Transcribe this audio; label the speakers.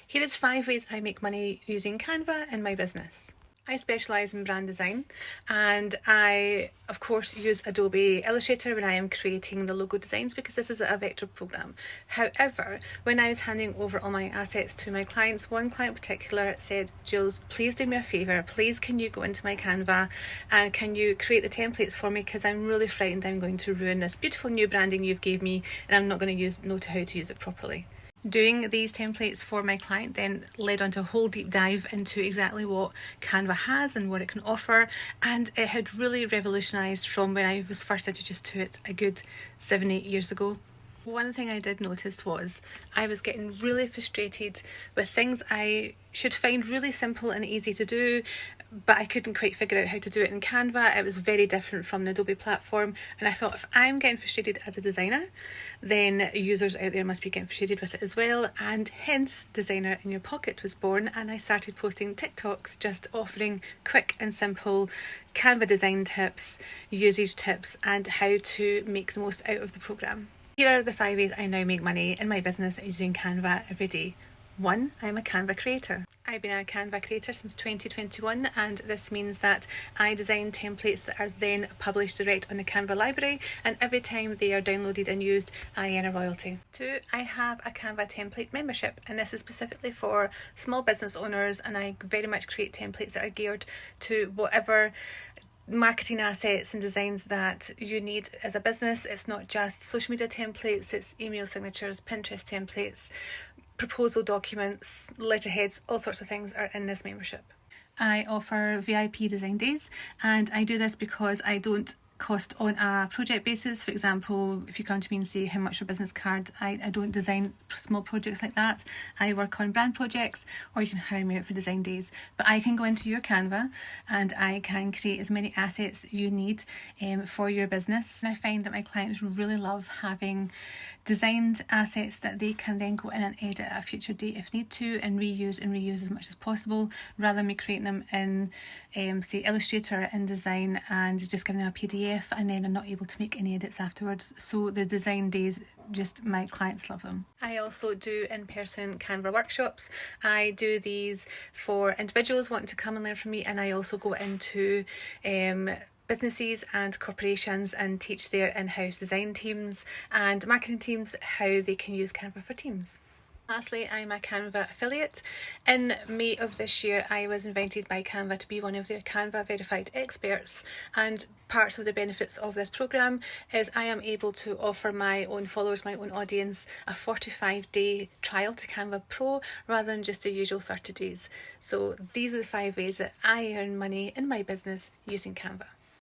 Speaker 1: Here is 5 ways I make money using Canva in my business. I specialise in brand design, and I of course use Adobe Illustrator when I am creating the logo designs because this is a vector program. However, when I was handing over all my assets to my clients, one client in particular said, "Jules, please do me a favour, please can you go into my Canva and can you create the templates for me, because I'm really frightened I'm going to ruin this beautiful new branding you've gave me and I'm not going to know how to use it properly." Doing these templates for my client then led on to a whole deep dive into exactly what Canva has and what it can offer, and it had really revolutionised from when I was first introduced to it a good 7-8 years ago. One thing I did notice was I was getting really frustrated with things I should find really simple and easy to do, but I couldn't quite figure out how to do it in Canva. It was very different from the Adobe platform, and I thought, if I'm getting frustrated as a designer, then users out there must be getting frustrated with it as well, and hence Designer in Your Pocket was born. And I started posting TikToks just offering quick and simple Canva design tips, usage tips, and how to make the most out of the program. Here are the 5 ways I now make money in my business using Canva every day. 1. I'm a Canva creator. I've been a Canva creator since 2021, and this means that I design templates that are then published direct on the Canva library, and every time they are downloaded and used, I earn a royalty. 2. I have a Canva template membership, and this is specifically for small business owners, and I very much create templates that are geared to whatever marketing assets and designs that you need as a business. It's not just social media templates, it's email signatures, Pinterest templates, proposal documents, letterheads, all sorts of things are in this membership. I offer VIP design days, and I do this because I don't cost on a project basis. For example, if you come to me and say how much for a business card, I don't design small projects like that. I work on brand projects, or you can hire me out for design days. But I can go into your Canva and I can create as many assets you need for your business. And I find that my clients really love having designed assets that they can then go in and edit at a future date if need to, and reuse as much as possible, rather than me creating them in say Illustrator or InDesign and just giving them a PDF and then I'm not able to make any edits afterwards. So the design days, just my clients love them. I also do in-person Canva workshops. I do these for individuals wanting to come and learn from me, and I also go into businesses and corporations and teach their in-house design teams and marketing teams how they can use Canva for teams. Lastly, I'm a Canva affiliate. In May of this year, I was invited by Canva to be one of their Canva verified experts, and parts of the benefits of this program is I am able to offer my own followers, my own audience, a 45-day trial to Canva Pro rather than just the usual 30 days. So these are the 5 ways that I earn money in my business using Canva.